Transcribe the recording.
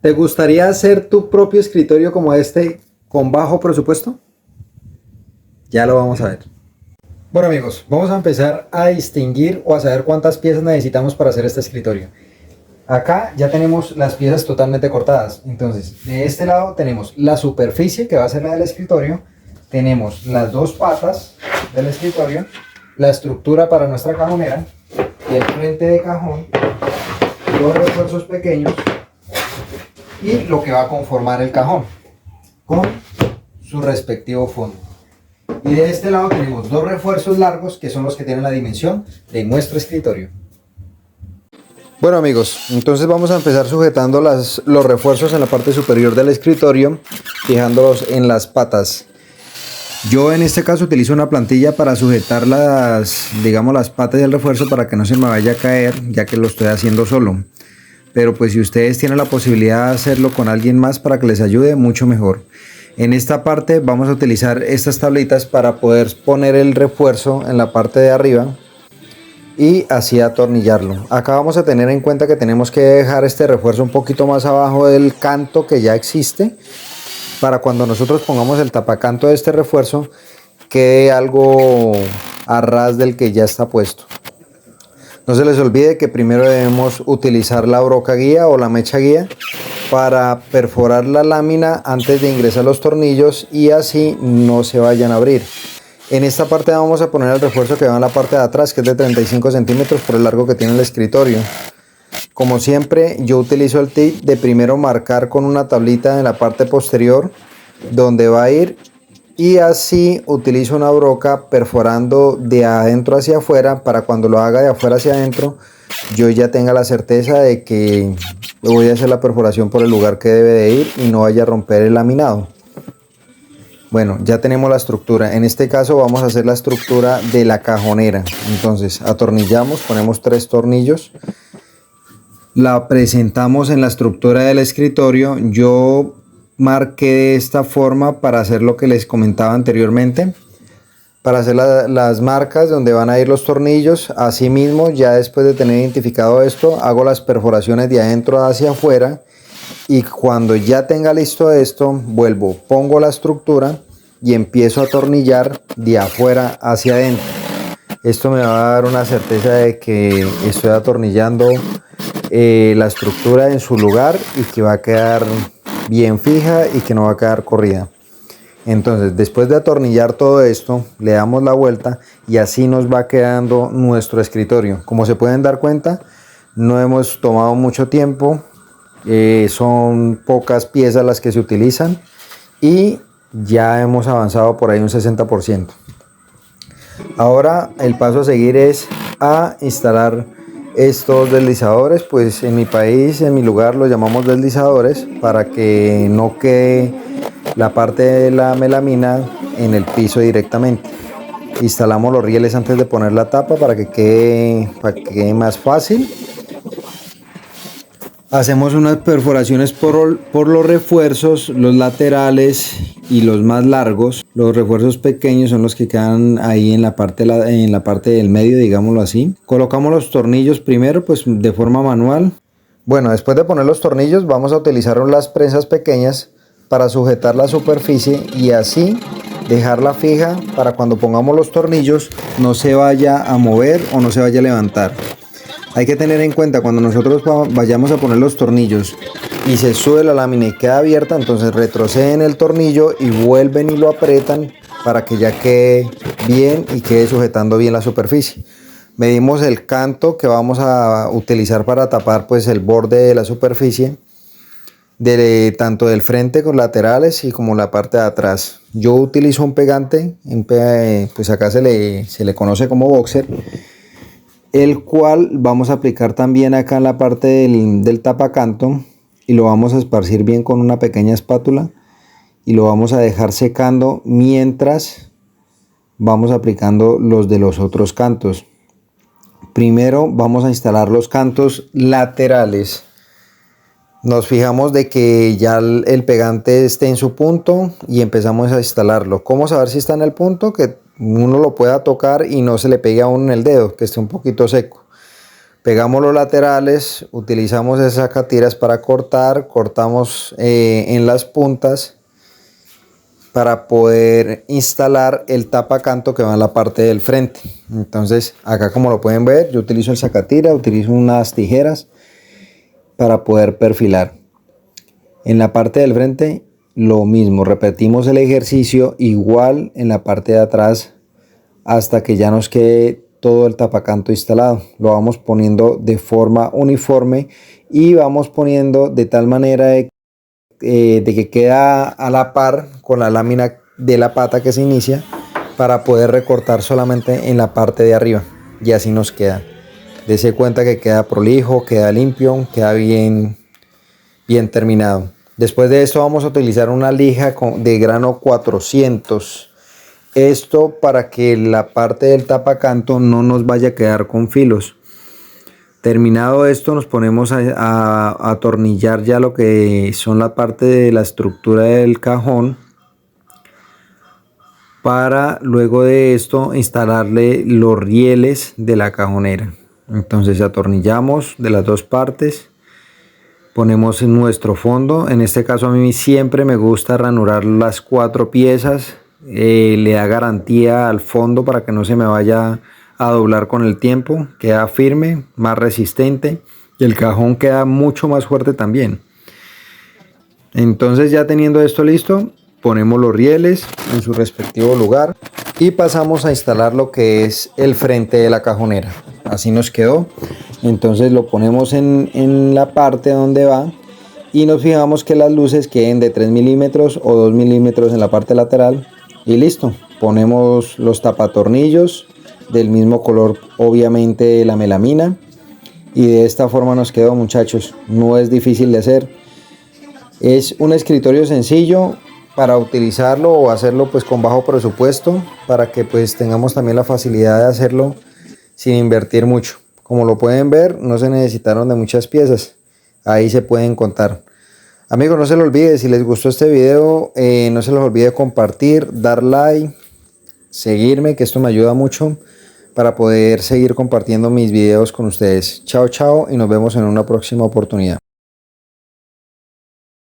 ¿Te gustaría hacer tu propio escritorio como este con bajo presupuesto? Ya lo vamos a ver. Bueno amigos, vamos a empezar a distinguir o a saber cuántas piezas necesitamos para hacer este escritorio. Acá ya tenemos las piezas totalmente cortadas. Entonces, de este lado tenemos la superficie que va a ser la del escritorio. Tenemos las dos patas del escritorio, la estructura para nuestra cajonera y el frente de cajón, los refuerzos pequeños y lo que va a conformar el cajón con su respectivo fondo. Y de este lado tenemos dos refuerzos largos que son los que tienen la dimensión de nuestro escritorio. Bueno amigos, entonces vamos a empezar sujetando los refuerzos en la parte superior del escritorio, fijándolos en las patas. Yo en este caso utilizo una plantilla para sujetar las patas del refuerzo para que no se me vaya a caer, ya que lo estoy haciendo solo. Pero pues si ustedes tienen la posibilidad de hacerlo con alguien más para que les ayude, mucho mejor. En esta parte vamos a utilizar estas tablitas para poder poner el refuerzo en la parte de arriba y así atornillarlo. Acá vamos a tener en cuenta que tenemos que dejar este refuerzo un poquito más abajo del canto que ya existe, para cuando nosotros pongamos el tapacanto de este refuerzo quede algo a ras del que ya está puesto. No se les olvide que primero debemos utilizar la broca guía o la mecha guía para perforar la lámina antes de ingresar los tornillos y así no se vayan a abrir. En esta parte vamos a poner el refuerzo que va en la parte de atrás, que es de 35 centímetros por el largo que tiene el escritorio. Como siempre, yo utilizo el tip de primero marcar con una tablita en la parte posterior donde va a ir, y así utilizo una broca perforando de adentro hacia afuera para cuando lo haga de afuera hacia adentro yo ya tenga la certeza de que voy a hacer la perforación por el lugar que debe de ir y no vaya a romper el laminado. Bueno, ya tenemos la estructura. En este caso vamos a hacer la estructura de la cajonera. Entonces atornillamos, ponemos 3 tornillos, la presentamos en la estructura del escritorio. Yo marqué de esta forma para hacer lo que les comentaba anteriormente, para hacer las marcas donde van a ir los tornillos. Asimismo, ya después de tener identificado esto, hago las perforaciones de adentro hacia afuera, y cuando ya tenga listo esto, vuelvo, pongo la estructura y empiezo a atornillar de afuera hacia adentro. Esto me va a dar una certeza de que estoy atornillando la estructura en su lugar y que va a quedar bien fija y que no va a quedar corrida. Entonces, después de atornillar todo esto, le damos la vuelta y así nos va quedando nuestro escritorio. Como se pueden dar cuenta, no hemos tomado mucho tiempo, son pocas piezas las que se utilizan y ya hemos avanzado por ahí un 60%. Ahora el paso a seguir es a instalar estos deslizadores. Pues en mi país, en mi lugar, los llamamos deslizadores, para que no quede la parte de la melamina en el piso directamente. Instalamos los rieles antes de poner la tapa para que quede más fácil. Hacemos unas perforaciones por los refuerzos, los laterales y los más largos. Los refuerzos pequeños son los que quedan ahí en la parte del medio, digámoslo así. Colocamos los tornillos primero, pues de forma manual. Bueno, después de poner los tornillos vamos a utilizar las prensas pequeñas para sujetar la superficie y así dejarla fija para cuando pongamos los tornillos no se vaya a mover o no se vaya a levantar. Hay que tener en cuenta, cuando nosotros vayamos a poner los tornillos y se sube la lámina y queda abierta, entonces retroceden el tornillo y vuelven y lo aprietan para que ya quede bien y quede sujetando bien la superficie. Medimos el canto que vamos a utilizar para tapar pues el borde de la superficie, tanto del frente con laterales y como la parte de atrás. Yo utilizo un pegante, pues acá se le conoce como boxer, el cual vamos a aplicar también acá en la parte del tapacanto y lo vamos a esparcir bien con una pequeña espátula y lo vamos a dejar secando mientras vamos aplicando los de los otros cantos. Primero vamos a instalar los cantos laterales. Nos fijamos de que ya el pegante esté en su punto y empezamos a instalarlo. ¿Cómo saber si está en el punto? Que uno lo pueda tocar y no se le pegue a uno en el dedo, que esté un poquito seco. Pegamos los laterales, utilizamos esas sacatiras para cortar, cortamos en las puntas para poder instalar el tapacanto que va en la parte del frente. Entonces acá, como lo pueden ver, yo utilizo el sacatira, utilizo unas tijeras para poder perfilar. En la parte del frente lo mismo, repetimos el ejercicio igual en la parte de atrás hasta que ya nos quede todo el tapacanto instalado. Lo vamos poniendo de forma uniforme y vamos poniendo de tal manera de que queda a la par con la lámina de la pata que se inicia, para poder recortar solamente en la parte de arriba, y así nos queda. Dese cuenta que queda prolijo, queda limpio, queda bien terminado. Después de esto vamos a utilizar una lija de grano 400. Esto para que la parte del tapacanto no nos vaya a quedar con filos. Terminado esto, nos ponemos a atornillar ya lo que son la parte de la estructura del cajón, para luego de esto instalarle los rieles de la cajonera. Entonces atornillamos de las dos partes, ponemos en nuestro fondo. En este caso a mí siempre me gusta ranurar las 4 piezas, le da garantía al fondo para que no se me vaya a doblar con el tiempo, queda firme, más resistente, y el cajón queda mucho más fuerte también. Entonces, ya teniendo esto listo, ponemos los rieles en su respectivo lugar y pasamos a instalar lo que es el frente de la cajonera. Así nos quedó. Entonces lo ponemos en la parte donde va y nos fijamos que las luces queden de 3 milímetros o 2 milímetros en la parte lateral, y listo. Ponemos los tapatornillos del mismo color, obviamente, la melamina, y de esta forma nos quedó, muchachos. No es difícil de hacer, es un escritorio sencillo para utilizarlo o hacerlo pues con bajo presupuesto, para que pues tengamos también la facilidad de hacerlo sin invertir mucho. Como lo pueden ver, no se necesitaron de muchas piezas, ahí se pueden contar. Amigos, no se les olvide, si les gustó este video, no se les olvide compartir, dar like, seguirme, que esto me ayuda mucho para poder seguir compartiendo mis videos con ustedes. Chao, chao, y nos vemos en una próxima oportunidad.